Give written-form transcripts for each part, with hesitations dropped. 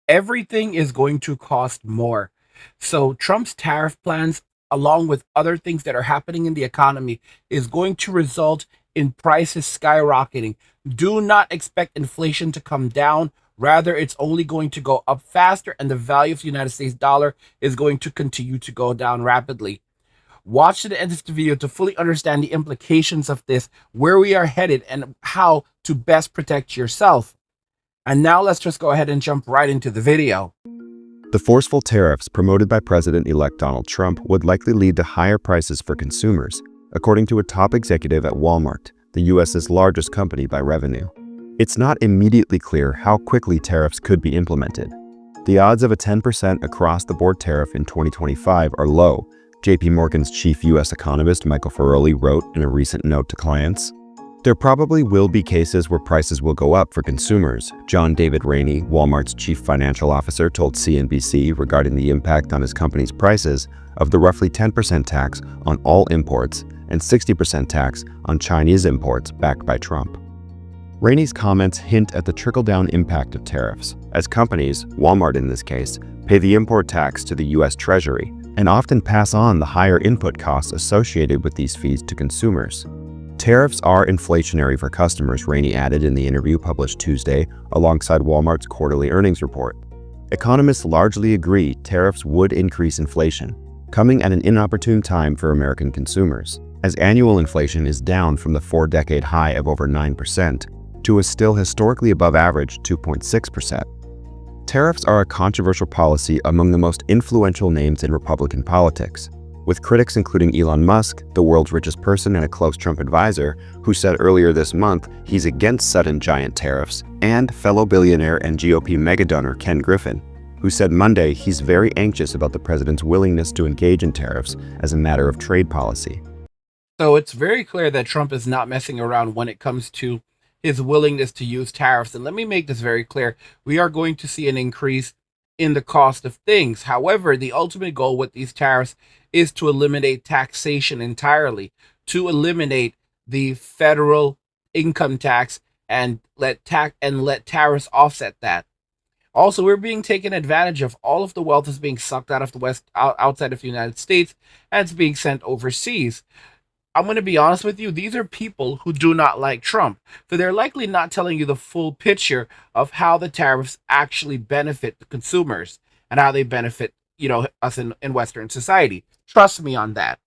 Everything is going to cost more. So Trump's tariff plans, along with other things that are happening in the economy, is going to result in prices skyrocketing. Do not expect inflation to come down. Rather, it's only going to go up faster, and the value of the United States dollar is going to continue to go down rapidly. Watch to the end of the video to fully understand the implications of this, where we are headed, and how to best protect yourself. And now let's just go ahead and jump right into the video. The forceful tariffs promoted by President-elect Donald Trump would likely lead to higher prices for consumers, according to a top executive at Walmart, the U.S.'s largest company by revenue. It's not immediately clear how quickly tariffs could be implemented. The odds of a 10% across-the-board tariff in 2025 are low, J.P. Morgan's chief U.S. economist Michael Feroli wrote in a recent note to clients. There probably will be cases where prices will go up for consumers, John David Rainey, Walmart's chief financial officer, told CNBC regarding the impact on his company's prices of the roughly 10% tax on all imports and 60% tax on Chinese imports backed by Trump. Rainey's comments hint at the trickle-down impact of tariffs, as companies, Walmart in this case, pay the import tax to the U.S. Treasury and often pass on the higher input costs associated with these fees to consumers. Tariffs are inflationary for customers, Rainey added in the interview published Tuesday alongside Walmart's quarterly earnings report. Economists largely agree tariffs would increase inflation, coming at an inopportune time for American consumers, as annual inflation is down from the four-decade high of over 9% to a still historically above-average 2.6%. Tariffs are a controversial policy among the most influential names in Republican politics, with critics including Elon Musk, the world's richest person and a close Trump advisor, who said earlier this month he's against sudden giant tariffs, and fellow billionaire and GOP megadonor Ken Griffin, who said Monday he's very anxious about the president's willingness to engage in tariffs as a matter of trade policy. So it's very clear that Trump is not messing around when it comes to his willingness to use tariffs. And let me make this very clear. We are going to see an increase in the cost of things. However, the ultimate goal with these tariffs is to eliminate taxation entirely, to eliminate the federal income tax and let tariffs offset that. Also, we're being taken advantage of. All of the wealth is being sucked out of the outside of the United States, and it's being sent overseas. I'm going to be honest with you, these are people who do not like Trump. So they're likely not telling you the full picture of how the tariffs actually benefit the consumers and how they benefit, us in Western society. Trust me on that.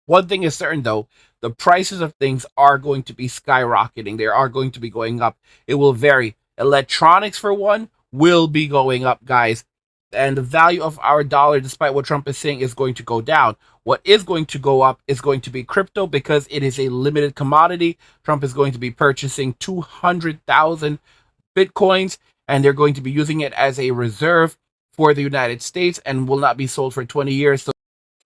One thing is certain, though, the prices of things are going to be skyrocketing. They are going to be going up. It will vary. Electronics, for one, will be going up, guys. And the value of our dollar, despite what Trump is saying, is going to go down. What is going to go up is going to be crypto because it is a limited commodity. Trump is going to be purchasing 200,000 Bitcoins, and they're going to be using it as a reserve for the United States and will not be sold for 20 years.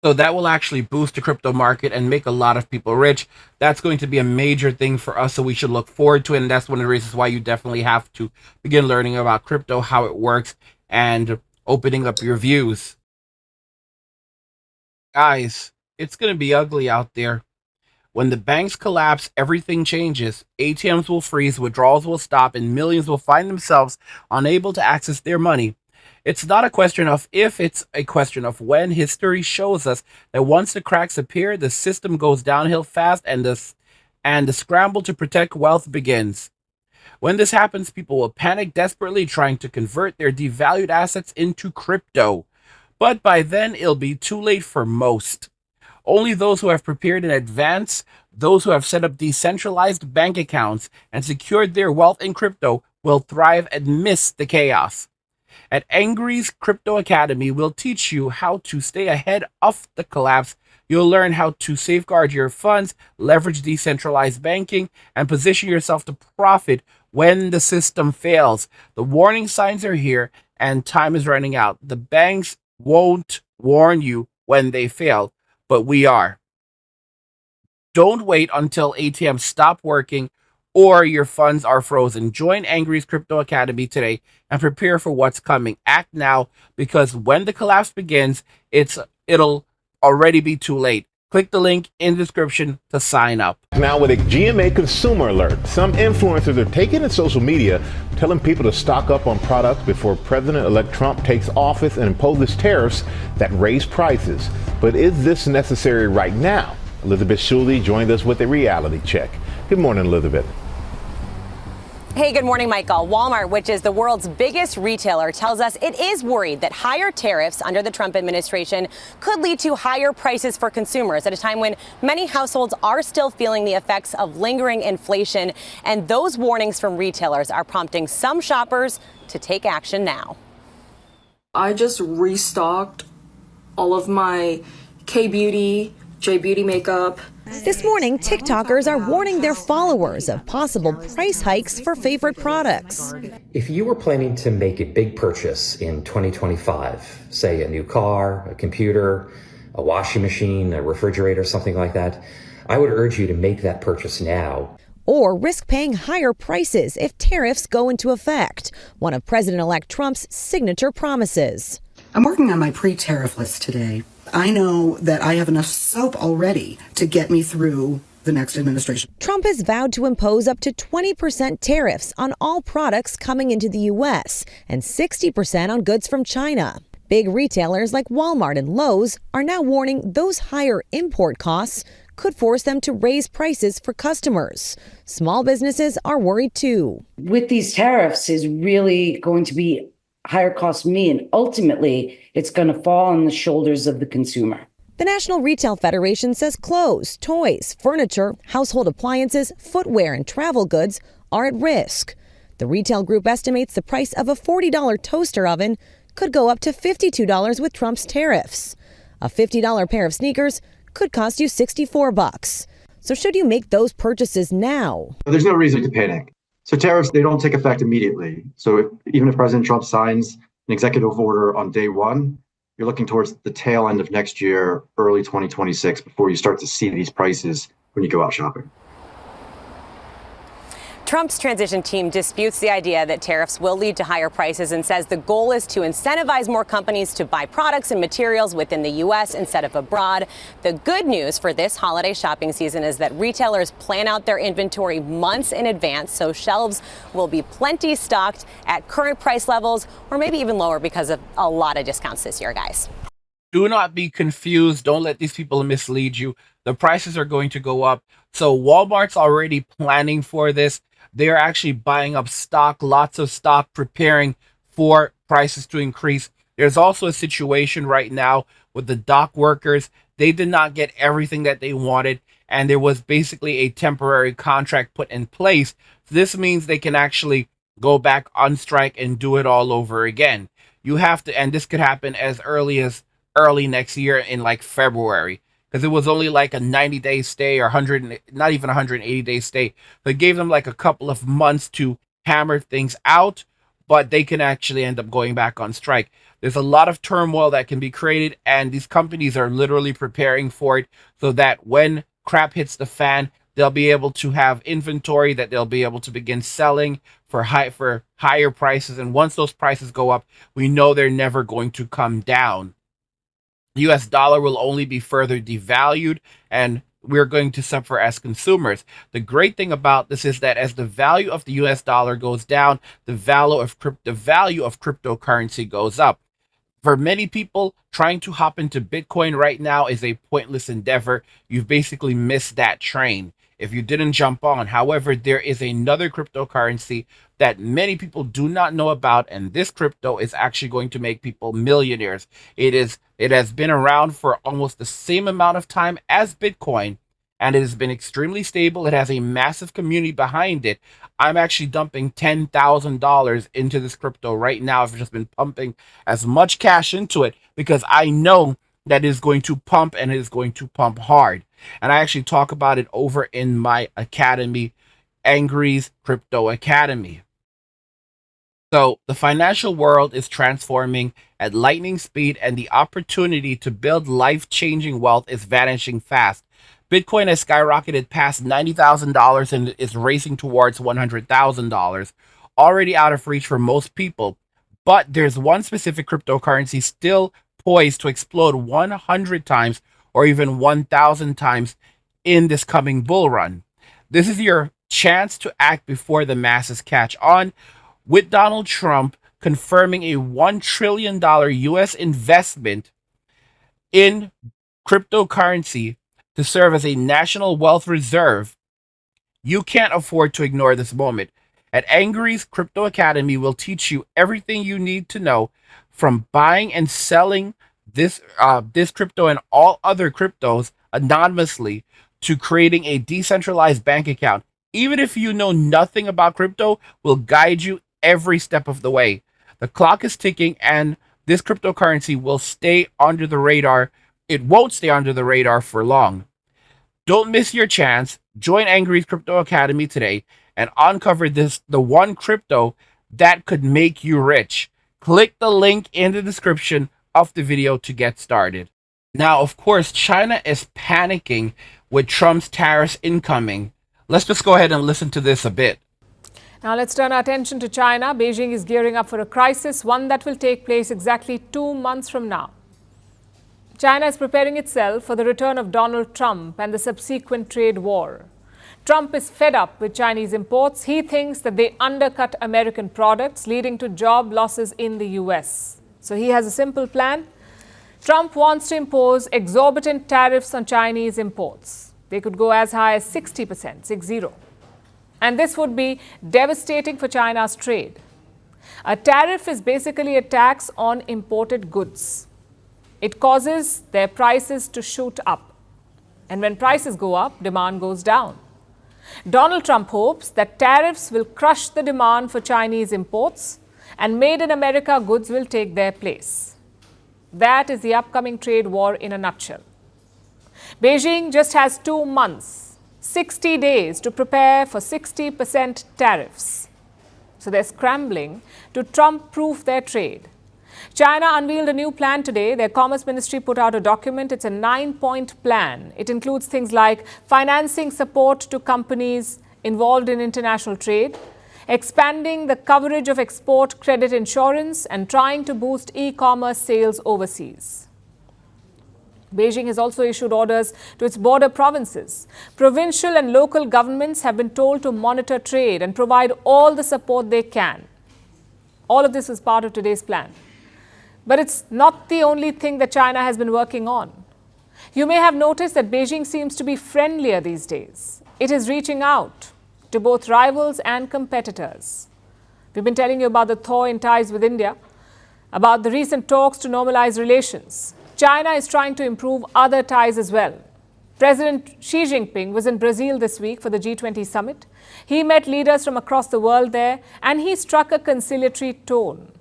So that will actually boost the crypto market and make a lot of people rich. That's going to be a major thing for us, so we should look forward to it. And that's one of the reasons why you definitely have to begin learning about crypto, how it works, and opening up your views. Guys, it's going to be ugly out there. When the banks collapse, everything changes. ATMs will freeze, withdrawals will stop, and millions will find themselves unable to access their money. It's not a question of if, it's a question of when. History shows us that once the cracks appear, the system goes downhill fast and the scramble to protect wealth begins. When this happens, people will panic desperately trying to convert their devalued assets into crypto. But by then, it'll be too late for most. Only those who have prepared in advance, those who have set up decentralized bank accounts and secured their wealth in crypto, will thrive and miss the chaos. At Angry's Crypto Academy, we'll teach you how to stay ahead of the collapse. You'll learn how to safeguard your funds, leverage decentralized banking, and position yourself to profit when the system fails. The warning signs are here, and time is running out. The banks won't warn you when they fail, but we are. Don't wait until ATMs stop working or your funds are frozen. Join Angry's Crypto Academy today and prepare for what's coming. Act now, because when the collapse begins, it'll already be too late. Click the link in the description to sign up. Now with a GMA consumer alert, some influencers are taking to social media telling people to stock up on products before President-elect Trump takes office and imposes tariffs that raise prices. But is this necessary right now? Elizabeth Shuley joined us with a reality check. Good morning, Elizabeth. Hey, good morning, Michael. Walmart, which is the world's biggest retailer, tells us it is worried that higher tariffs under the Trump administration could lead to higher prices for consumers at a time when many households are still feeling the effects of lingering inflation. And those warnings from retailers are prompting some shoppers to take action now. I just restocked all of my K-Beauty, J-Beauty makeup. This morning, TikTokers are warning their followers of possible price hikes for favorite products. If you were planning to make a big purchase in 2025, say a new car, a computer, a washing machine, a refrigerator, something like that, I would urge you to make that purchase now. Or risk paying higher prices if tariffs go into effect, one of President-elect Trump's signature promises. I'm working on my pre-tariff list today. I know that I have enough soap already to get me through the next administration. Trump has vowed to impose up to 20% tariffs on all products coming into the U.S. and 60% on goods from China. Big retailers like Walmart and Lowe's are now warning those higher import costs could force them to raise prices for customers. Small businesses are worried too. With these tariffs is really going to be higher cost me, and ultimately it's going to fall on the shoulders of the consumer. The National Retail Federation says clothes, toys, furniture, household appliances, footwear, and travel goods are at risk. The retail group estimates the price of a $40 toaster oven could go up to $52 with Trump's tariffs. A $50 pair of sneakers could cost you $64. So should you make those purchases now? There's no reason to panic. So tariffs, they don't take effect immediately. So even if President Trump signs an executive order on day one, you're looking towards the tail end of next year, early 2026, before you start to see these prices when you go out shopping. Trump's transition team disputes the idea that tariffs will lead to higher prices and says the goal is to incentivize more companies to buy products and materials within the U.S. instead of abroad. The good news for this holiday shopping season is that retailers plan out their inventory months in advance, so shelves will be plenty stocked at current price levels or maybe even lower because of a lot of discounts this year, guys. Do not be confused. Don't let these people mislead you. The prices are going to go up. So Walmart's already planning for this. They're actually buying up stock, lots of stock, preparing for prices to increase. There's also a situation right now with the dock workers. They did not get everything that they wanted, and there was basically a temporary contract put in place. So this means they can actually go back on strike and do it all over again. You have to, and this could happen as early next year in like February. Because it was only like a 90-day stay or not even 180-day stay. So it gave them like a couple of months to hammer things out, but they can actually end up going back on strike. There's a lot of turmoil that can be created, and these companies are literally preparing for it so that when crap hits the fan, they'll be able to have inventory that they'll be able to begin selling for higher prices. And once those prices go up, we know they're never going to come down. The US dollar will only be further devalued, and we're going to suffer as consumers. The great thing about this is that as the value of the US dollar goes down, the value of cryptocurrency goes up. For many people, trying to hop into Bitcoin right now is a pointless endeavor. You've basically missed that train if you didn't jump on. However, there is another cryptocurrency that many people do not know about, and this crypto is actually going to make people millionaires. It has been around for almost the same amount of time as Bitcoin, and it has been extremely stable. It has a massive community behind it. I'm actually dumping $10,000 into this crypto right now. I've just been pumping as much cash into it because I know that it is going to pump, and it is going to pump hard. And I actually talk about it over in my academy, Angry's Crypto Academy. So the financial world is transforming at lightning speed, and the opportunity to build life-changing wealth is vanishing fast. Bitcoin has skyrocketed past $90,000 and is racing towards $100,000, already out of reach for most people. But there's one specific cryptocurrency still poised to explode 100 times or even 1,000 times in this coming bull run. This is your chance to act before the masses catch on, with Donald Trump confirming a $1 trillion US investment in cryptocurrency to serve as a national wealth reserve. You can't afford to ignore this moment. At Angry's Crypto Academy, we'll teach you everything you need to know, from buying and selling this crypto and all other cryptos anonymously to creating a decentralized bank account. Even if you know nothing about crypto, we'll guide you every step of the way. The clock is ticking, and this cryptocurrency will stay under the radar. It won't stay under the radar for long. Don't miss your chance. Join Angry's Crypto Academy today and uncover the one crypto that could make you rich. Click the link in the description of the video to get started. Now, of course, China is panicking with Trump's tariffs incoming. Let's just go ahead and listen to this a bit. Now let's turn our attention to China. Beijing is gearing up for a crisis, one that will take place exactly 2 months from now. China is preparing itself for the return of Donald Trump and the subsequent trade war. Trump is fed up with Chinese imports. He thinks that they undercut American products, leading to job losses in the US. So he has a simple plan. Trump wants to impose exorbitant tariffs on Chinese imports. They could go as high as 60%, 60. And this would be devastating for China's trade. A tariff is basically a tax on imported goods. It causes their prices to shoot up. And when prices go up, demand goes down. Donald Trump hopes that tariffs will crush the demand for Chinese imports and made in America goods will take their place. That is the upcoming trade war in a nutshell. Beijing just has 2 months, 60 days to prepare for 60% tariffs. So they're scrambling to Trump-proof their trade. China unveiled a new plan today. Their Commerce Ministry put out a document. It's a 9-point plan. It includes things like financing support to companies involved in international trade, expanding the coverage of export credit insurance, and trying to boost e-commerce sales overseas. Beijing has also issued orders to its border provinces. Provincial and local governments have been told to monitor trade and provide all the support they can. All of this is part of today's plan. But it's not the only thing that China has been working on. You may have noticed that Beijing seems to be friendlier these days. It is reaching out to both rivals and competitors. We've been telling you about the thaw in ties with India, about the recent talks to normalize relations. China is trying to improve other ties as well. President Xi Jinping was in Brazil this week for the G20 summit. He met leaders from across the world there, and he struck a conciliatory tone.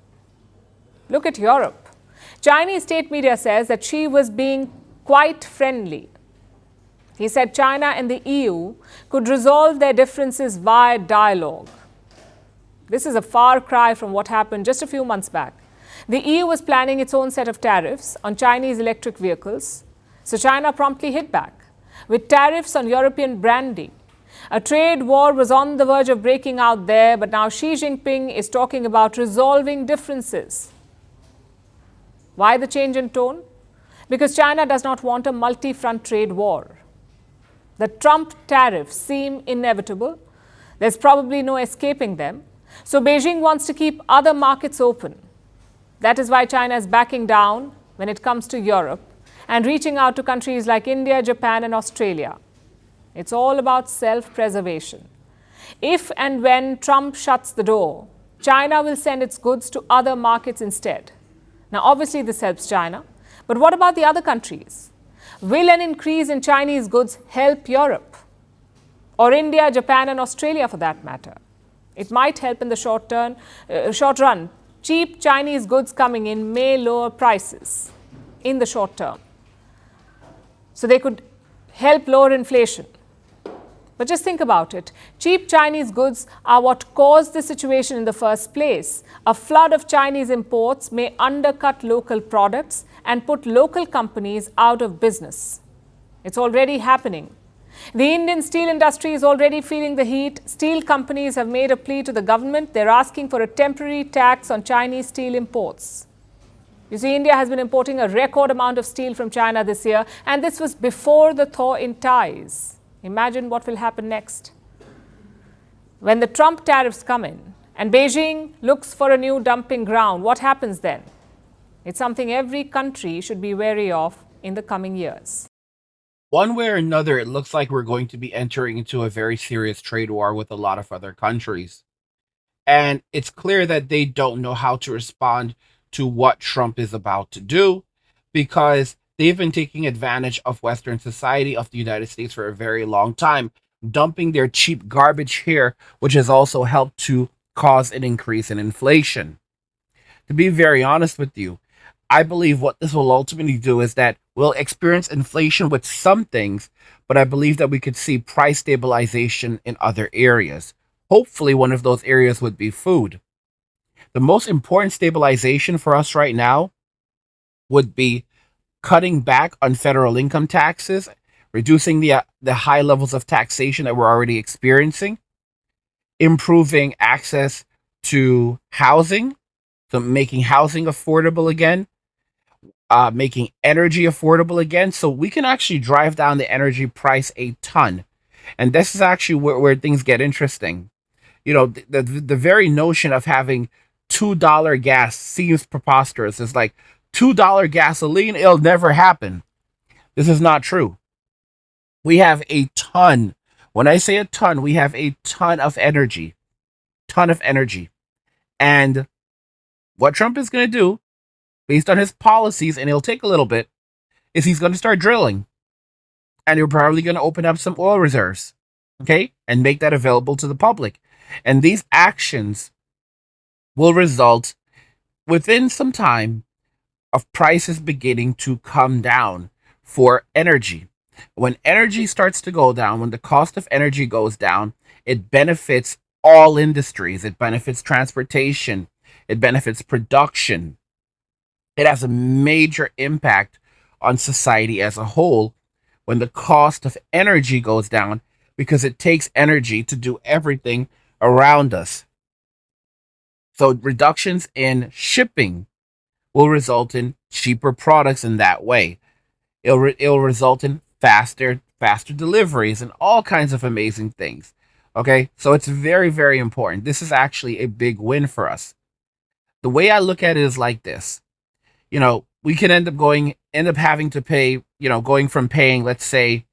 Look at Europe. Chinese state media says that Xi was being quite friendly. He said China and the EU could resolve their differences via dialogue. This is a far cry from what happened just a few months back. The EU was planning its own set of tariffs on Chinese electric vehicles, so China promptly hit back with tariffs on European brandy. A trade war was on the verge of breaking out there, but now Xi Jinping is talking about resolving differences. Why the change in tone? Because China does not want a multi-front trade war. The Trump tariffs seem inevitable. There's probably no escaping them. So Beijing wants to keep other markets open. That is why China is backing down when it comes to Europe and reaching out to countries like India, Japan, and Australia. It's all about self-preservation. If and when Trump shuts the door, China will send its goods to other markets instead. Now, obviously, this helps China. But what about the other countries? Will an increase in Chinese goods help Europe? Or India, Japan, and Australia for that matter? It might help in the short run. Cheap Chinese goods coming in may lower prices in the short term. So they could help lower inflation. But just think about it. Cheap Chinese goods are what caused the situation in the first place. A flood of Chinese imports may undercut local products and put local companies out of business. It's already happening. The Indian steel industry is already feeling the heat. Steel companies have made a plea to the government. They're asking for a temporary tax on Chinese steel imports. You see, India has been importing a record amount of steel from China this year, and this was before the thaw in ties. Imagine what will happen next. When the Trump tariffs come in and Beijing looks for a new dumping ground, what happens then? It's something every country should be wary of in the coming years. One way or another, it looks like we're going to be entering into a very serious trade war with a lot of other countries. And it's clear that they don't know how to respond to what Trump is about to do, because they've been taking advantage of Western society, of the United States, for a very long time, dumping their cheap garbage here, which has also helped to cause an increase in inflation. To be very honest with you, I believe what this will ultimately do is that we'll experience inflation with some things, but I believe that we could see price stabilization in other areas. Hopefully, one of those areas would be food. The most important stabilization for us right now would be cutting back on federal income taxes, reducing the high levels of taxation that we're already experiencing, improving access to housing, so making housing affordable again, making energy affordable again, so we can actually drive down the energy price a ton. And this is actually where things get interesting. You know, the very notion of having $2 gas seems preposterous. It's like $2 gasoline, it'll never happen. This is not true. We have a ton. When I say a ton, we have a ton of energy. And what Trump is going to do, based on his policies, and it'll take a little bit, is he's going to start drilling. And you're probably going to open up some oil reserves, okay, and make that available to the public. And these actions will result within some time of prices beginning to come down for energy. When energy starts to go down, when the cost of energy goes down, it benefits all industries. It benefits transportation. It benefits production. It has a major impact on society as a whole when the cost of energy goes down, because it takes energy to do everything around us. So reductions in shipping will result in cheaper products in that way. It'll result in faster deliveries and all kinds of amazing things. Okay, so it's very, very important. This is actually a big win for us. The way I look at it is like this. You know, we can end up having to pay, you know, going from paying, let's say,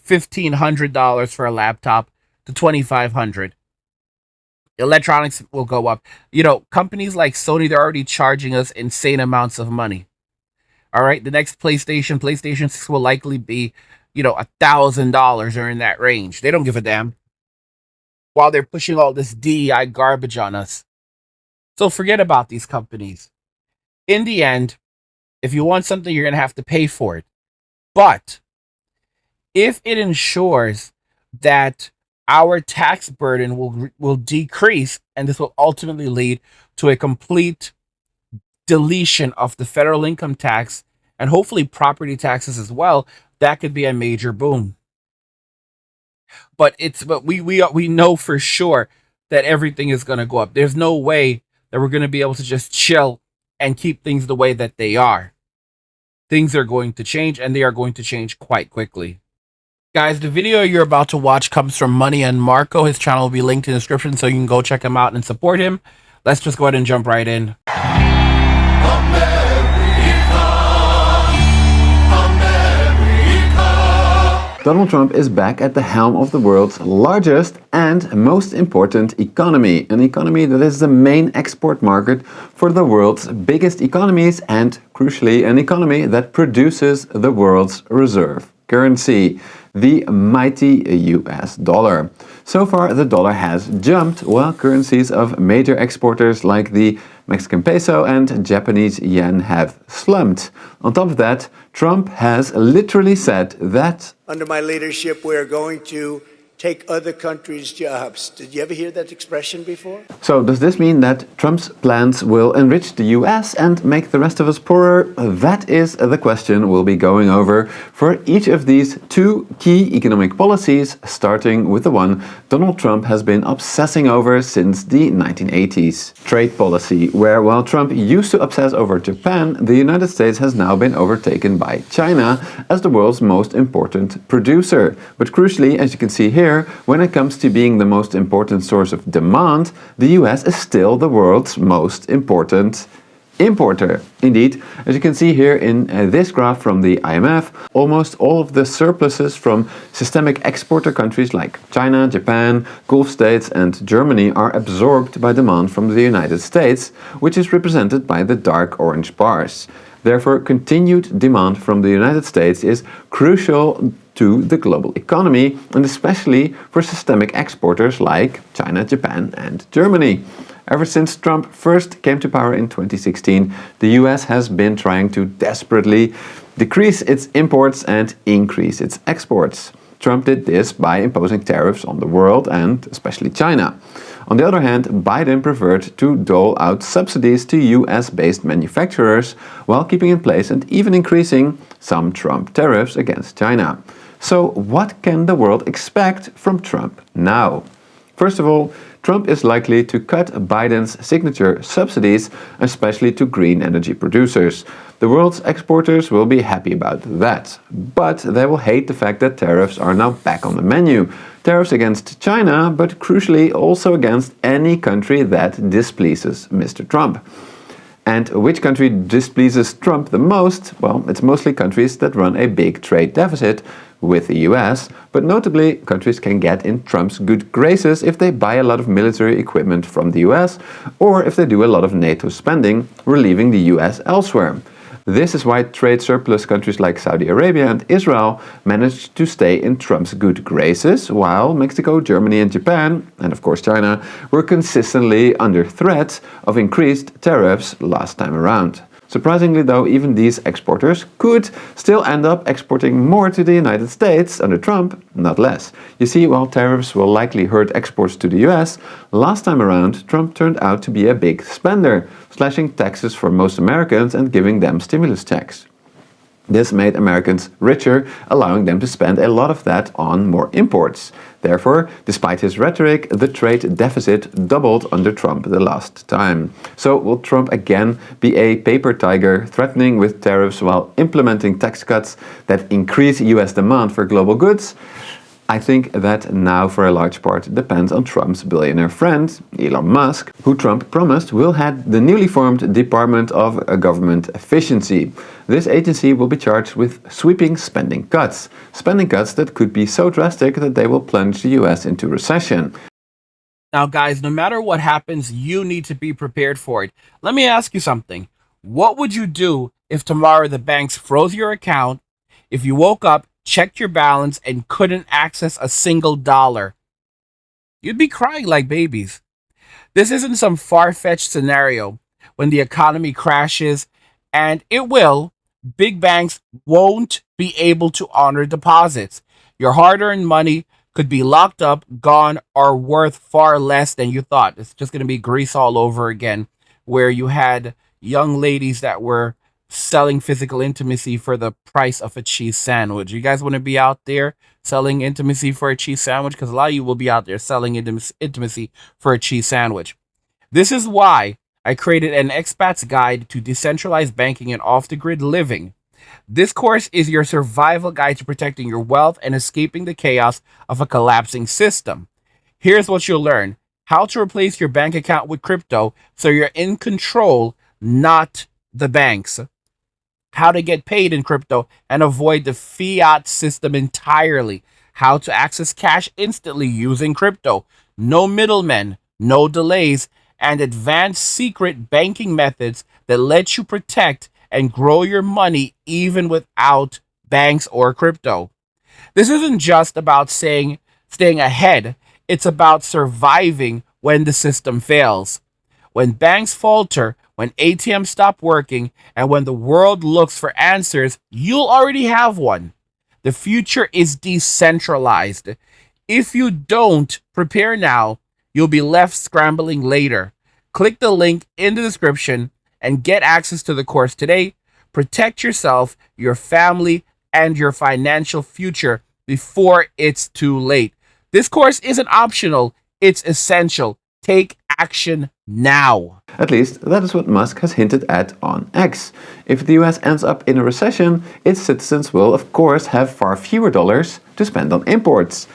$1,500 for a laptop to $2,500. Electronics will go up. You know, companies like Sony, they're already charging us insane amounts of money. All right, the next PlayStation 6 will likely be, you know, $1,000 or in that range. They don't give a damn, while they're pushing all this DEI garbage on us. So forget about these companies. In the end, if you want something, you're going to have to pay for it. But if it ensures that our tax burden will decrease, and this will ultimately lead to a complete deletion of the federal income tax and hopefully property taxes as well, that could be a major boom. But we know for sure that everything is going to go up. There's no way that we're going to be able to just chill and keep things the way that they are. Things are going to change, and they are going to change quite quickly. Guys, the video you're about to watch comes from Money and Marco. His channel will be linked in the description, so you can go check him out and support him. Let's just go ahead and jump right in. Donald Trump is back at the helm of the world's largest and most important economy, an economy that is the main export market for the world's biggest economies and, crucially, an economy that produces the world's reserve currency, the mighty US dollar. So far, the dollar has jumped, while currencies of major exporters like the Mexican peso and Japanese yen have slumped. On top of that, Trump has literally said that under my leadership, we are going to take other countries' jobs. Did you ever hear that expression before? So does this mean that Trump's plans will enrich the US and make the rest of us poorer? That is the question we'll be going over for each of these two key economic policies, starting with the one Donald Trump has been obsessing over since the 1980s. Trade policy, where while Trump used to obsess over Japan, the United States has now been overtaken by China as the world's most important producer. But crucially, as you can see here, when it comes to being the most important source of demand, the US is still the world's most important importer. Indeed, as you can see here in this graph from the IMF, almost all of the surpluses from systemic exporter countries like China, Japan, Gulf states and Germany are absorbed by demand from the United States, which is represented by the dark orange bars. Therefore, continued demand from the United States is crucial to the global economy, and especially for systemic exporters like China, Japan, and Germany. Ever since Trump first came to power in 2016, the US has been trying to desperately decrease its imports and increase its exports. Trump did this by imposing tariffs on the world and especially China. On the other hand, Biden preferred to dole out subsidies to US-based manufacturers while keeping in place and even increasing some Trump tariffs against China. So what can the world expect from Trump now? First of all, Trump is likely to cut Biden's signature subsidies, especially to green energy producers. The world's exporters will be happy about that, but they will hate the fact that tariffs are now back on the menu. Tariffs against China, but crucially also against any country that displeases Mr. Trump. And which country displeases Trump the most? Well, it's mostly countries that run a big trade deficit with the US, but notably countries can get in Trump's good graces if they buy a lot of military equipment from the US or if they do a lot of NATO spending, relieving the US elsewhere. This is why trade surplus countries like Saudi Arabia and Israel managed to stay in Trump's good graces, while Mexico, Germany and Japan, and of course China, were consistently under threat of increased tariffs last time around. Surprisingly though, even these exporters could still end up exporting more to the United States under Trump, not less. You see, while tariffs will likely hurt exports to the US, last time around Trump turned out to be a big spender, slashing taxes for most Americans and giving them stimulus checks. This made Americans richer, allowing them to spend a lot of that on more imports. Therefore, despite his rhetoric, the trade deficit doubled under Trump the last time. So will Trump again be a paper tiger, threatening with tariffs while implementing tax cuts that increase US demand for global goods? I think that now for a large part depends on Trump's billionaire friend, Elon Musk, who Trump promised will head the newly formed Department of Government Efficiency. This agency will be charged with sweeping spending cuts that could be so drastic that they will plunge the US into recession. Now, guys, no matter what happens, you need to be prepared for it. Let me ask you something. What would you do if tomorrow the banks froze your account, if you woke up, checked your balance, and couldn't access a single dollar? You'd be crying like babies. This isn't some far-fetched scenario. When the economy crashes, and it will, big banks won't be able to honor deposits. Your hard-earned money could be locked up, gone, or worth far less than you thought. It's just going to be Greece all over again, where you had young ladies that were selling physical intimacy for the price of a cheese sandwich. You guys want to be out there selling intimacy for a cheese sandwich? Because a lot of you will be out there selling intimacy for a cheese sandwich. This is why I created an expat's guide to decentralized banking and off-the-grid living. This course is your survival guide to protecting your wealth and escaping the chaos of a collapsing system. Here's what you'll learn: how to replace your bank account with crypto so you're in control, not the banks. How to get paid in crypto and avoid the fiat system entirely. How to access cash instantly using crypto. No middlemen, no delays, and advanced secret banking methods that let you protect and grow your money even without banks or crypto. This isn't just about staying ahead. It's about surviving when the system fails. When banks falter, when ATMs stop working, and when the world looks for answers, you'll already have one. The future is decentralized. If you don't prepare now, you'll be left scrambling later. Click the link in the description and get access to the course today. Protect yourself, your family, and your financial future before it's too late. This course isn't optional, it's essential. Take action now. At least that is what Musk has hinted at on X. If the US ends up in a recession, its citizens will of course have far fewer dollars to spend on imports.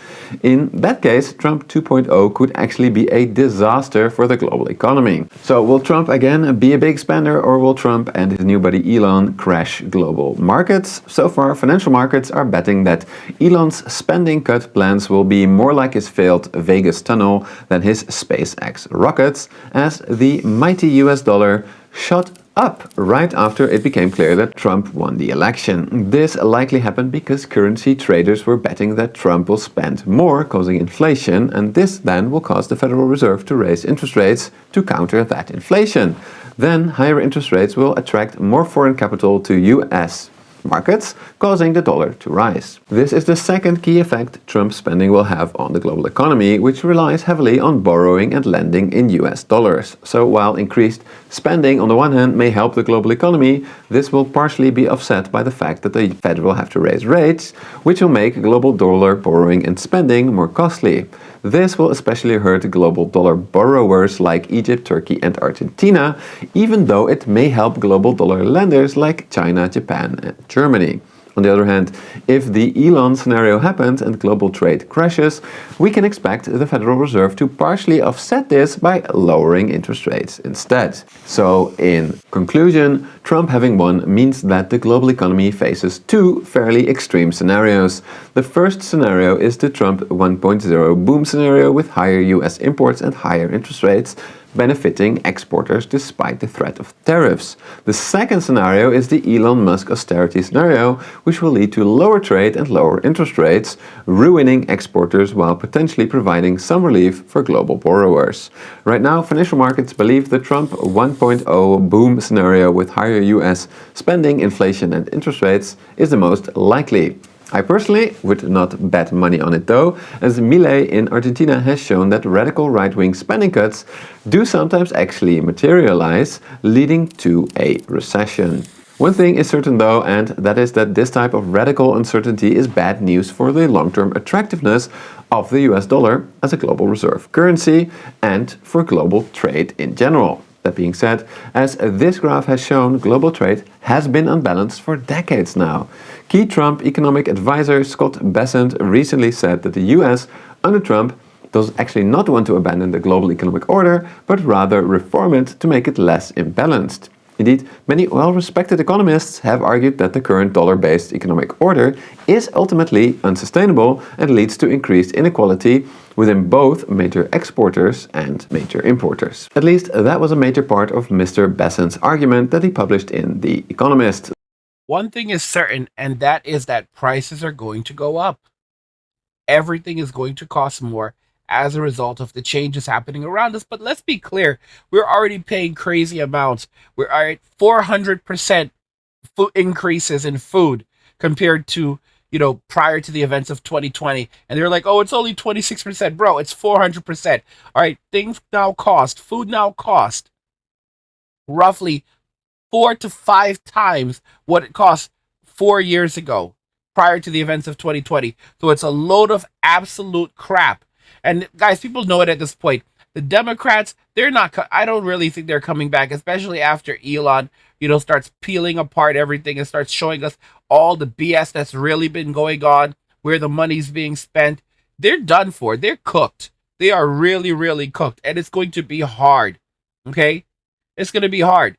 In that case, Trump 2.0 could actually be a disaster for the global economy. So will Trump again be a big spender, or will Trump and his new buddy Elon crash global markets? So far, financial markets are betting that Elon's spending cut plans will be more like his failed Vegas tunnel than his SpaceX rockets, as the mighty US dollar shot up right after it became clear that Trump won the election. This likely happened because currency traders were betting that Trump will spend more, causing inflation, and this then will cause the Federal Reserve to raise interest rates to counter that inflation. Then higher interest rates will attract more foreign capital to US markets, causing the dollar to rise. This is the second key effect Trump's spending will have on the global economy, which relies heavily on borrowing and lending in US dollars. So while increased spending on the one hand may help the global economy, this will partially be offset by the fact that the Fed will have to raise rates, which will make global dollar borrowing and spending more costly. This will especially hurt global dollar borrowers like Egypt, Turkey, and Argentina, even though it may help global dollar lenders like China, Japan, and Germany. On the other hand, if the Elon scenario happens and global trade crashes, we can expect the Federal Reserve to partially offset this by lowering interest rates instead. So, in conclusion, Trump having won means that the global economy faces two fairly extreme scenarios. The first scenario is the Trump 1.0 boom scenario with higher US imports and higher interest rates, benefiting exporters despite the threat of tariffs. The second scenario is the Elon Musk austerity scenario, which will lead to lower trade and lower interest rates, ruining exporters while potentially providing some relief for global borrowers. Right now, financial markets believe the Trump 1.0 boom scenario with higher US spending, inflation, and interest rates is the most likely. I personally would not bet money on it though, as Milei in Argentina has shown that radical right-wing spending cuts do sometimes actually materialize, leading to a recession. One thing is certain though, and that is that this type of radical uncertainty is bad news for the long-term attractiveness of the US dollar as a global reserve currency and for global trade in general. That being said, as this graph has shown, global trade has been unbalanced for decades now. Key Trump economic advisor Scott Bessent recently said that the US, under Trump, does actually not want to abandon the global economic order, but rather reform it to make it less imbalanced. Indeed, many well-respected economists have argued that the current dollar-based economic order is ultimately unsustainable and leads to increased inequality within both major exporters and major importers. At least that was a major part of Mr. Bessent's argument that he published in The Economist. One thing is certain, and that is that prices are going to go up. Everything is going to cost more as a result of the changes happening around us. But let's be clear, we're already paying crazy amounts. We're at 400% increases in food compared to, prior to the events of 2020. And they're like, oh, it's only 26%. Bro, it's 400%. All right, food now cost roughly 4 to 5 times what it cost 4 years ago prior to the events of 2020. So it's a load of absolute crap. And guys, people know it at this point. The Democrats, I don't really think they're coming back, especially after Elon, starts peeling apart everything and starts showing us all the BS that's really been going on, where the money's being spent. They're done for. They're cooked. They are really, really cooked. And it's going to be hard. Okay? It's going to be hard.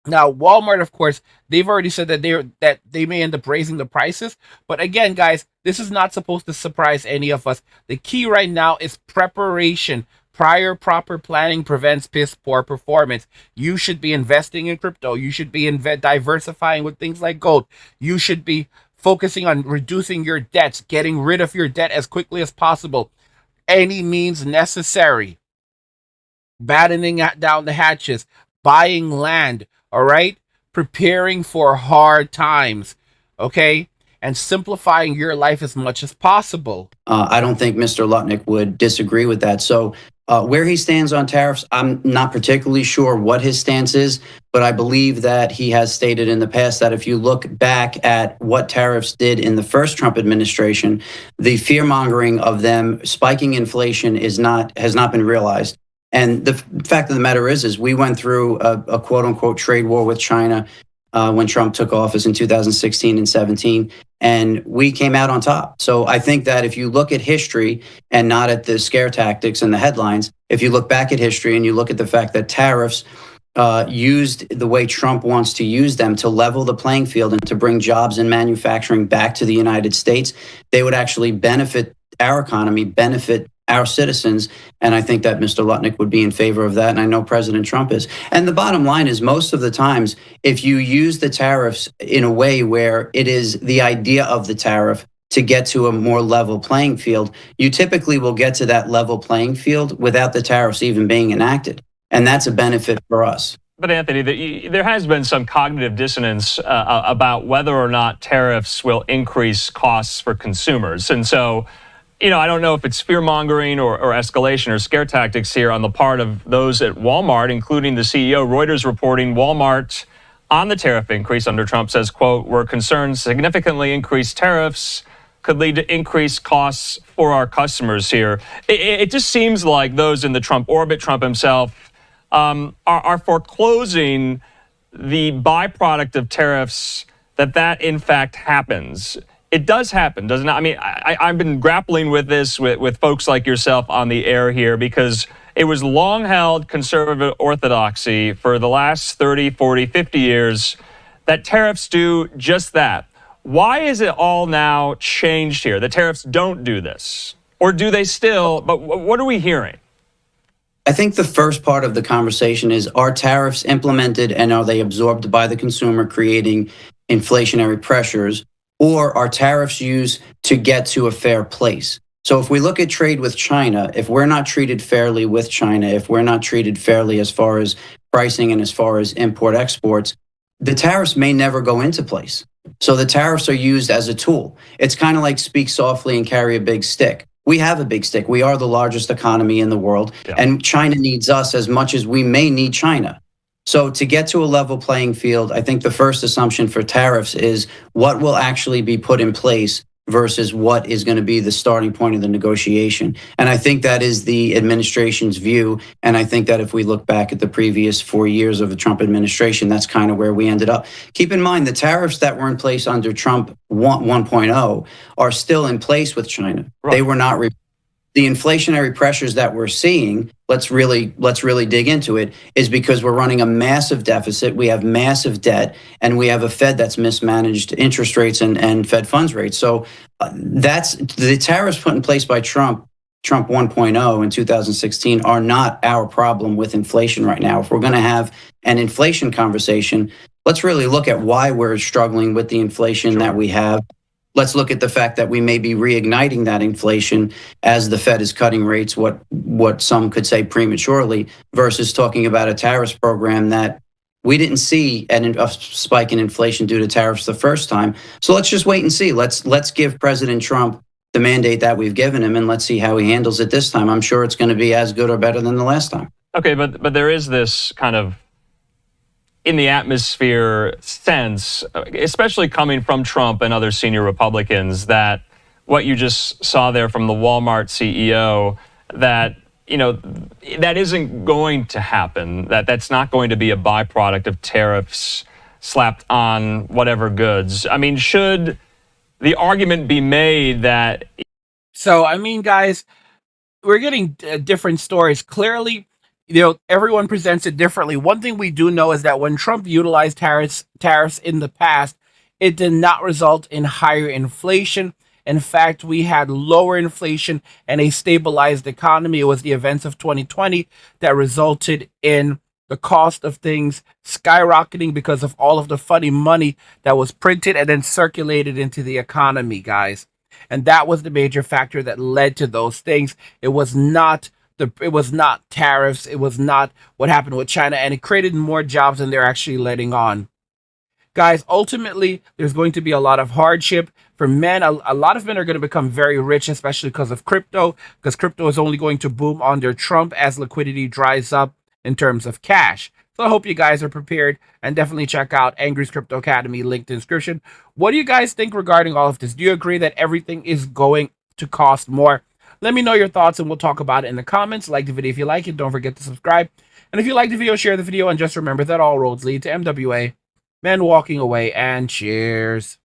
Now, Walmart, of course, they've already said that they may end up raising the prices. But again, guys, this is not supposed to surprise any of us. The key right now is preparation. Prior proper planning prevents piss poor performance. You should be investing in crypto. You should be diversifying with things like gold. You should be focusing on reducing your debts, getting rid of your debt as quickly as possible. Any means necessary. Battening down the hatches. Buying land. All right? Preparing for hard times. Okay? and simplifying your life as much as possible. I don't think Mr. Lutnick would disagree with that. So where he stands on tariffs, I'm not particularly sure what his stance is, but I believe that he has stated in the past that if you look back at what tariffs did in the first Trump administration, the fear-mongering of them spiking inflation has not been realized. And the fact of the matter is we went through a quote-unquote trade war with China when Trump took office in 2016 and 17, and we came out on top. So I think that if you look at history and not at the scare tactics and the headlines, if you look back at history and you look at the fact that tariffs used the way Trump wants to use them to level the playing field and to bring jobs and manufacturing back to the United States, they would actually benefit our economy, benefit our citizens. And I think that Mr. Lutnick would be in favor of that. And I know President Trump is. And the bottom line is most of the times, if you use the tariffs in a way where it is the idea of the tariff to get to a more level playing field, you typically will get to that level playing field without the tariffs even being enacted. And that's a benefit for us. But Anthony, there has been some cognitive dissonance about whether or not tariffs will increase costs for consumers. And so, I don't know if it's fear-mongering or escalation or scare tactics here on the part of those at Walmart, including the CEO. Reuters reporting Walmart on the tariff increase under Trump says, quote, "We're concerned significantly increased tariffs could lead to increased costs for our customers here." It just seems like those in the Trump orbit, Trump himself, are foreclosing the byproduct of tariffs that in fact happens. It does happen, doesn't it? I mean, I've been grappling with this with folks like yourself on the air here because it was long-held conservative orthodoxy for the last 30, 40, 50 years that tariffs do just that. Why is it all now changed here? The tariffs don't do this. Or do they still? But what are we hearing? I think the first part of the conversation is, are tariffs implemented and are they absorbed by the consumer, creating inflationary pressures? Or are tariffs used to get to a fair place? So if we look at trade with China, if we're not treated fairly with China, if we're not treated fairly as far as pricing and as far as import-exports, the tariffs may never go into place. So the tariffs are used as a tool. It's kind of like speak softly and carry a big stick. We have a big stick. We are the largest economy in the world, and China needs us as much as we may need China. So to get to a level playing field, I think the first assumption for tariffs is what will actually be put in place versus what is going to be the starting point of the negotiation. And I think that is the administration's view. And I think that if we look back at the previous 4 years of the Trump administration, that's kind of where we ended up. Keep in mind, the tariffs that were in place under Trump 1.0 are still in place with China. Right. They were not the inflationary pressures that we're seeing, let's really dig into it, is because we're running a massive deficit. We have massive debt, and we have a Fed that's mismanaged interest rates and Fed funds rates. So that's the tariffs put in place by Trump 1.0 in 2016 are not our problem with inflation right now. If we're going to have an inflation conversation, let's really look at why we're struggling with the inflation that we have. Let's look at the fact that we may be reigniting that inflation as the Fed is cutting rates, what some could say prematurely, versus talking about a tariffs program that we didn't see a spike in inflation due to tariffs the first time. So let's just wait and see. Let's give President Trump the mandate that we've given him, and let's see how he handles it this time. I'm sure it's going to be as good or better than the last time. Okay, but there is this kind of in the atmosphere sense, especially coming from Trump and other senior Republicans, that what you just saw there from the Walmart CEO, that, that isn't going to happen, that's not going to be a byproduct of tariffs slapped on whatever goods. I mean, should the argument be made that... So, I mean, guys, we're getting different stories. Clearly, everyone presents it differently. One thing we do know is that when Trump utilized tariffs in the past, it did not result in higher inflation. In fact, we had lower inflation and a stabilized economy. It was the events of 2020 that resulted in the cost of things skyrocketing because of all of the funny money that was printed and then circulated into the economy, guys. And that was the major factor that led to those things. It was not tariffs. It was not what happened with China, and it created more jobs than they're actually letting on. Guys, ultimately, there's going to be a lot of hardship For men, a lot of men are going to become very rich, especially because of crypto, because crypto is only going to boom under Trump as liquidity dries up in terms of cash. So I hope you guys are prepared, and definitely check out Angry's Crypto Academy, linked in the description. What do you guys think regarding all of this? Do you agree that everything is going to cost more? Let me know your thoughts and we'll talk about it in the comments. Like the video if you like it. Don't forget to subscribe. And if you like the video, share the video. And just remember that all roads lead to MWA. Men walking away, and cheers.